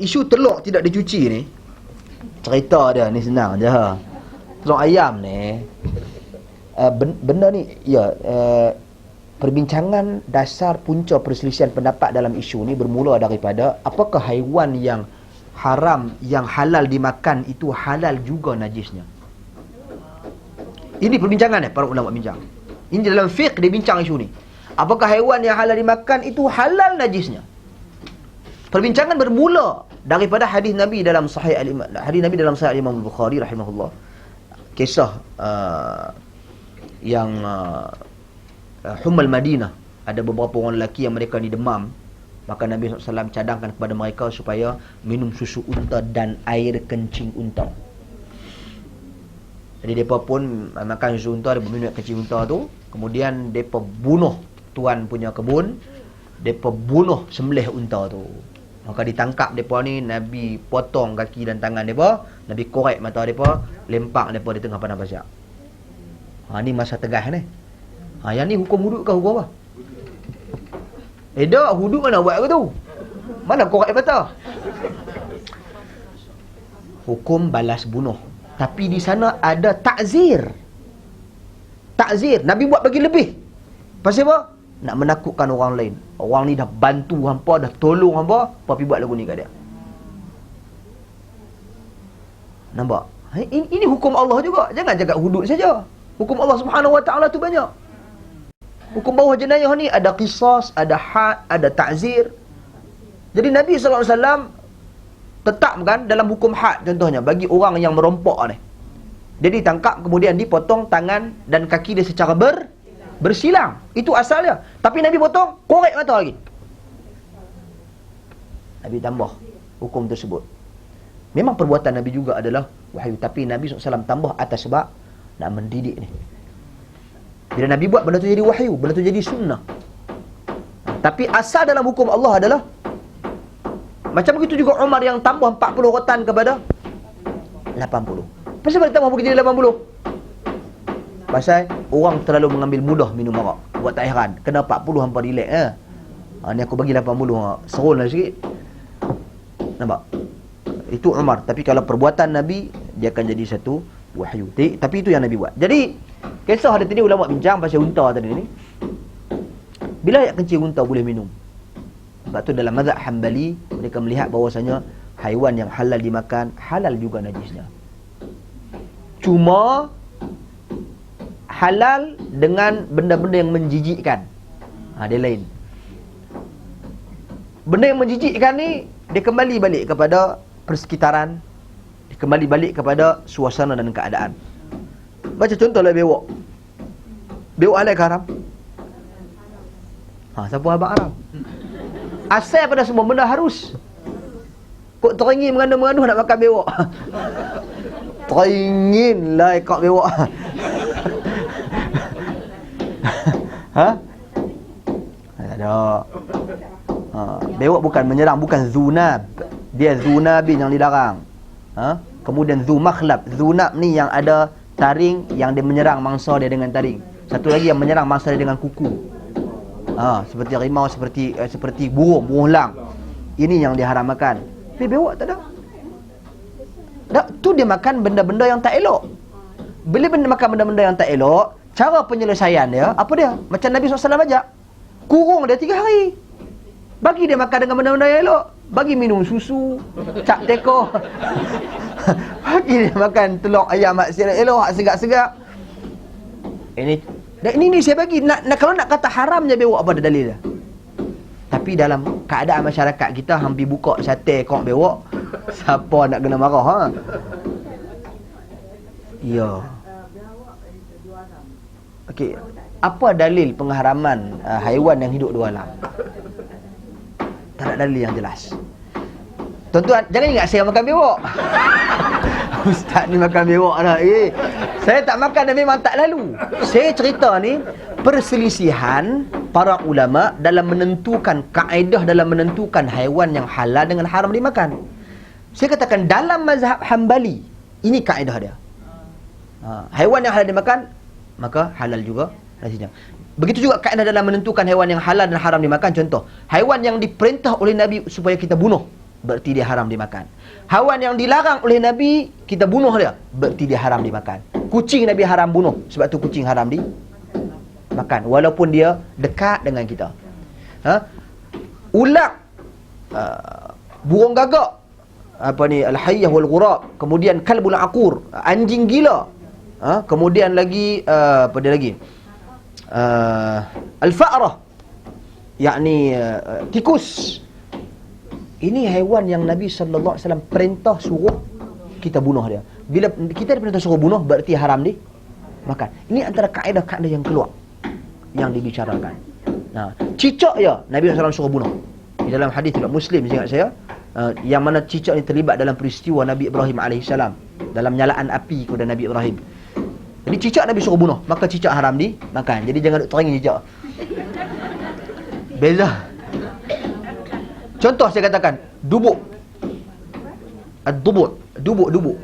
isu telur tidak dicuci ni, cerita dia ni senang je. Telur ayam ni, benda ni, perbincangan dasar punca perselisihan pendapat dalam isu ni bermula daripada apakah haiwan yang haram, yang halal dimakan itu halal juga najisnya. Ini perbincangan para ulama bincang. Ini dalam fiqh dia bincang isu ni. Apakah haiwan yang halal dimakan itu halal najisnya? Perbincangan bermula daripada hadis Nabi dalam Sahih Imam Al-Bukhari rahimahullah. Kisah yang Hummal Madinah, ada beberapa orang lelaki yang mereka ni demam, maka Nabi SAW cadangkan kepada mereka supaya minum susu unta dan air kencing unta. Jadi mereka pun makan susu unta, mereka minum kencing unta tu. Kemudian mereka bunuh tuan punya kebun, mereka bunuh sembelih unta tu. Maka ditangkap mereka ni, Nabi potong kaki dan tangan mereka, Nabi korek mata mereka, lempak mereka di tengah padang pasir. Ni masa tegas ni. Yang ni hukum hudud ke hukum apa? Tak, hudud mana buat ke tu? Mana korek mata? Hukum balas bunuh. Tapi di sana ada takzir. Takzir. Nabi buat bagi lebih. Pasal apa? Nak menakutkan orang lain. Orang ni dah bantu hampa, dah tolong hampa, tapi buat lagu ni kat dia. Nampak? Ini hukum Allah juga. Jangan jaga hudud saja. Hukum Allah Subhanahu Wa Taala tu banyak. Hukum bawah jenayah ni ada qisas, ada had, ada ta'zir. Jadi Nabi SAW tetapkan dalam hukum had, contohnya bagi orang yang merompak ni, dia ditangkap kemudian dipotong tangan dan kaki dia secara bersilang. Itu asalnya. Tapi Nabi potong, korek mata lagi. Nabi tambah hukum tersebut. Memang perbuatan Nabi juga adalah wahyu, tapi Nabi SAW tambah atas sebab nak mendidik ni. Bila Nabi buat, benda tu jadi wahyu, benda tu jadi sunnah. Tapi asal dalam hukum Allah adalah macam begitu juga Umar yang tambah 40 rotan kepada 80. Pasal apa dia tambah begitu jadi 80? Pasal orang terlalu mengambil mudah minum arak. Buat tak heran, kena 40 hampa relax ni aku bagi 80, serun lah sikit. Nampak? Itu Umar. Tapi kalau perbuatan Nabi, dia akan jadi satu wahyu. Tapi itu yang Nabi buat. Jadi kisah hari tadi ulama bincang pasal unta tadi ni. Bila air kencing unta boleh minum? Sebab tu dalam mazhab Hanbali, mereka melihat bahawasanya haiwan yang halal dimakan, halal juga najisnya. Cuma halal dengan benda-benda yang menjijikkan. Dia lain. Benda yang menjijikkan ni, dia kembali balik kepada persekitaran, dia kembali balik kepada suasana dan keadaan. Macam contohlah bewok. Bewok halal ke haram? Siapa abang haram? Asal pada semua benda harus. Kok teringin mengandung-mengandung nak makan bewok? Teringin lah ikut bewok. Tak ada. Bewok bukan menyerang, bukan zunab. Dia zunabin yang dilarang. Kemudian zumakhlab. Zunab ni yang ada taring, yang dia menyerang mangsa dia dengan taring. Satu lagi yang menyerang mangsa dia dengan kuku. Seperti harimau, seperti burung lang. Ini yang diharam makan. Tapi bewok tak ada. Tu dia makan benda-benda yang tak elok. Bila makan benda-benda yang tak elok, cara penyelesaian dia apa dia? Macam Nabi SAW ajak, kurung dia 3 hari. Bagi dia makan dengan benda-benda yang elok. Bagi minum susu, cap teko. Bagi dia makan telur ayam maksir elok, segak-segak. Ini saya bagi kalau nak kata haramnya bewok, apa ada dalil dia? Tapi dalam keadaan masyarakat kita, hampir buka sate kok bewok, siapa nak kena marah? Ya. Okey, apa dalil pengharaman haiwan yang hidup dua alam? Tak ada dalil yang jelas. Tuan-tuan, jangan ingat saya makan bewok. Ustaz ni makan bewok dah. Saya tak makan dan memang tak lalu. Saya cerita ni perselisihan para ulama dalam menentukan kaedah, dalam menentukan haiwan yang halal dengan haram dimakan. Saya katakan dalam mazhab Hanbali, ini kaedah dia. Haiwan yang halal dimakan, maka halal juga nasinya. Begitu juga kaedah dalam menentukan haiwan yang halal dan haram dimakan. Contoh, haiwan yang diperintah oleh Nabi supaya kita bunuh, berarti dia haram dimakan. Haiwan yang dilarang oleh Nabi, kita bunuh dia, berarti dia haram dimakan. Kucing Nabi haram bunuh, sebab tu kucing haram dimakan, walaupun dia dekat dengan kita. Ulat, burung gagak, al-hayyah wal ghurab, kemudian kalbul aqur, anjing gila, kemudian lagi apa dia lagi, al-fa'rah, yakni tikus. Ini haiwan yang Nabi sallallahu alaihi wasallam perintah suruh kita bunuh dia. Bila kita diperintah suruh bunuh, berarti haram dimakan. Ini antara kaedah-kaedah yang keluar, yang dibicarakan. Nah, cicak ya Nabi SAW suruh bunuh. Di dalam hadis riwayat Muslim, ingat saya, yang mana cicak ini terlibat dalam peristiwa Nabi Ibrahim alaihissalam, dalam nyalaan api kepada Nabi Ibrahim. Jadi cicak Nabi suruh bunuh, maka cicak haram dimakan. Jadi jangan duk teringin cicak. Beza. Contoh saya katakan, dubuk. Ad-dubuk, dubuk.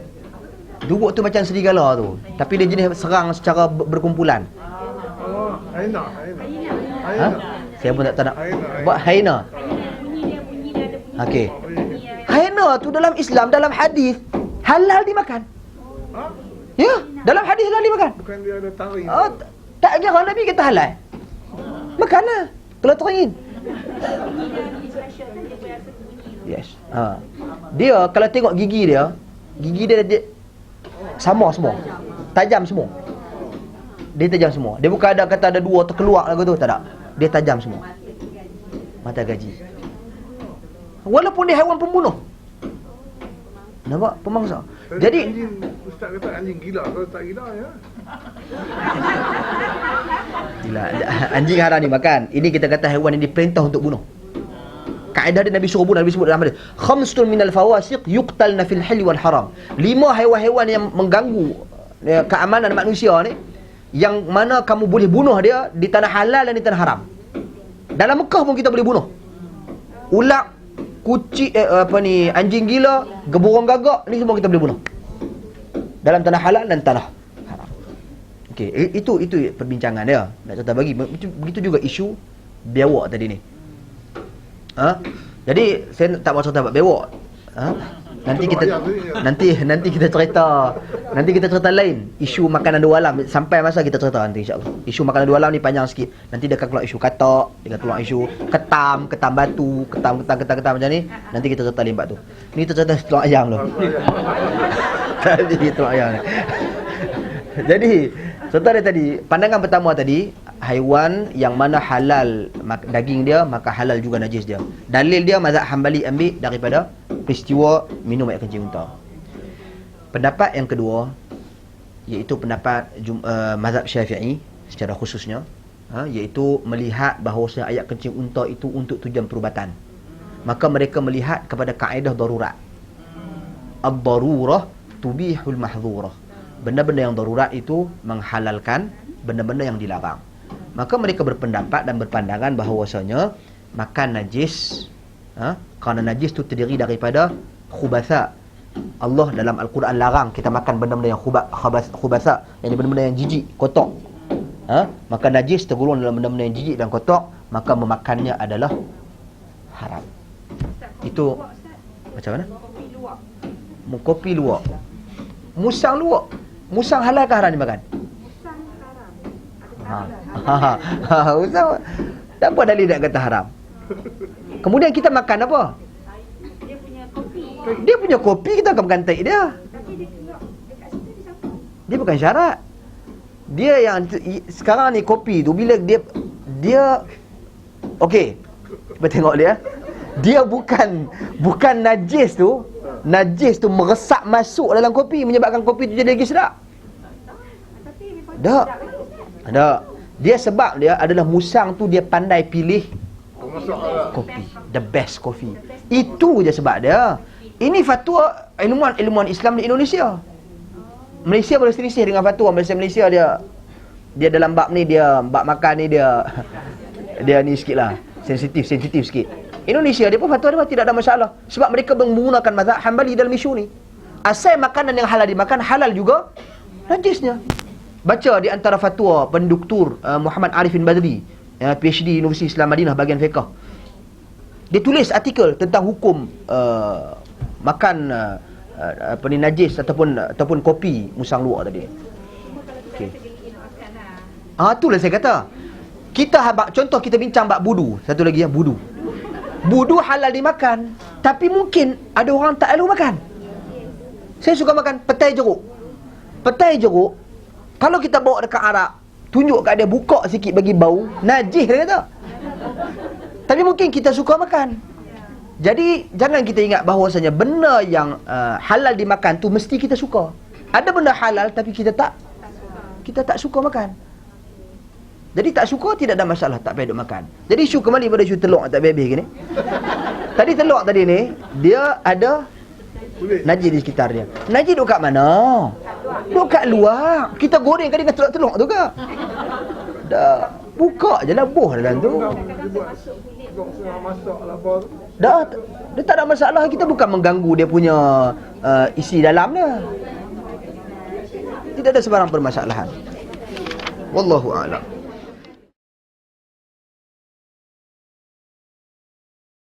Dubuk tu macam serigala tu, tapi dia jenis serang secara berkumpulan. Haina. Saya pun tak nak buat haina. Okey. Haina tu dalam Islam, dalam hadis halal dimakan. Ya, dalam hadis halal dimakan. Bukan dia ada taring. Tak kira Nabi kata halal. Makanlah kalau teringin. Yes. Dia kalau tengok gigi dia sama semua. Tajam semua. Dia tajam semua. Dia bukan ada kata ada dua terkeluar lagu tu, tak ada. Dia tajam semua. Mata gaji. Walaupun dia haiwan pembunuh. Nampak? Pemangsa. Jadi Ustaz kata anjing gila, kalau tak gila ya. gila. Anjing haram dimakan. Ini kita kata haiwan yang diperintah untuk bunuh. Kaedah dia Nabi suruh bunuh, Nabi sebut dalam hadis, khamsun minal fawasiq yuqtalna fil hil wal haram. 5 haiwan-haiwan yang mengganggu keamanan manusia ni, yang mana kamu boleh bunuh dia di tanah halal dan di tanah haram. Dalam Mekah pun kita boleh bunuh. Ulat, kucing, anjing gila, geburung gagak, ni semua kita boleh bunuh. Dalam tanah halal dan tanah haram. Okey, itu perbincangan dia. Nak cerita bagi. Begitu juga isu biawak tadi ni. Jadi saya tak mau cerita about bewok. Nanti kita cerita lain isu makanan dua alam, sampai masa kita cerita nanti insya-Allah. Isu makanan dua alam ni panjang sikit. Nanti dia akan keluar isu katak, dia akan keluar isu ketam batu, ketam macam ni. Nanti kita cerita limbat tu. Ni kita cerita tulang ayam tu. Tadi tulang ayam ni. Jadi cerita dia tadi, pandangan pertama tadi, haiwan yang mana halal daging dia, maka halal juga najis dia. Dalil dia mazhab Hambali ambil daripada peristiwa minum air kencing unta. Pendapat yang kedua, iaitu pendapat mazhab Syafi'i secara khususnya, iaitu melihat bahawa ayat kencing unta itu untuk tujuan perubatan. Maka mereka melihat kepada kaedah darurat. Ad-darurah tubihul mahdhurah. Benda-benda yang darurat itu menghalalkan benda-benda yang dilarang. Maka mereka berpendapat dan berpandangan bahawasanya makan najis, kerana najis itu terdiri daripada khubasa. Allah dalam Al-Quran larang kita makan benda-benda yang khubasa, yang benda-benda yang jijik, kotor. Maka najis tergolong dalam benda-benda yang jijik dan kotor, maka memakannya adalah haram. Itu macam mana? Kopi luwak. Musang luwak. Musang halal ke haram dimakan? Musang. Tak apa dalil nak kata haram. Kemudian kita makan apa? Dia punya kopi, kita akan makan taik dia. Dia bukan syarat. Dia yang sekarang ni kopi tu, bila dia okey, kita tengok dia. Dia bukan najis tu. Najis tu meresap masuk dalam kopi, menyebabkan kopi tu jadi lagi sedap. Tak. Dia sebab dia adalah musang tu, dia pandai pilih kopi, the best coffee. Itu je sebab dia. Ini fatwa ilmuwan Islam di Indonesia. Malaysia boleh selisih dengan fatwa Malaysia dia dalam bab ni, dia bab makan ni dia ni sikitlah sensitif sikit. Indonesia dia pun fatwa dia tidak ada masalah, sebab mereka menggunakan mazhab Hambali dalam isu ni. Asal makanan yang halal dimakan, halal juga najisnya. Baca di antara fatwa Pendoktor Muhammad Arifin Badri, PhD Universiti Islam Madinah bahagian fiqh. Dia tulis artikel tentang hukum makan apa ni, najis ataupun kopi musang luar tadi. Okey. Itulah saya kata. Contoh kita bincang bab budu. Satu lagi yang budu. Budu halal dimakan, tapi mungkin ada orang tak lalu makan. Saya suka makan petai jeruk. Petai jeruk, kalau kita bawa dekat Arab, tunjuk kat dia, buka sikit bagi bau, najis dia kata. Tapi mungkin kita suka makan. Jadi jangan kita ingat bahawasanya benda yang halal dimakan tu mesti kita suka. Ada benda halal tapi kita tak suka makan. Jadi tak suka tidak ada masalah, tak payah duk makan. Jadi isu kembali pada isu telur tak habis-habis gini. Tadi telur tadi ni, dia ada najis di sekitar dia. Najis duk kat mana? Duk kat luar. Kita goreng kan dengan telur-telur tu ke? Dah, buka je lah buah dalam tu. Dah, dia tak ada masalah. Kita bukan mengganggu dia punya isi dalam dia. Tidak ada sebarang permasalahan. Wallahu a'lam.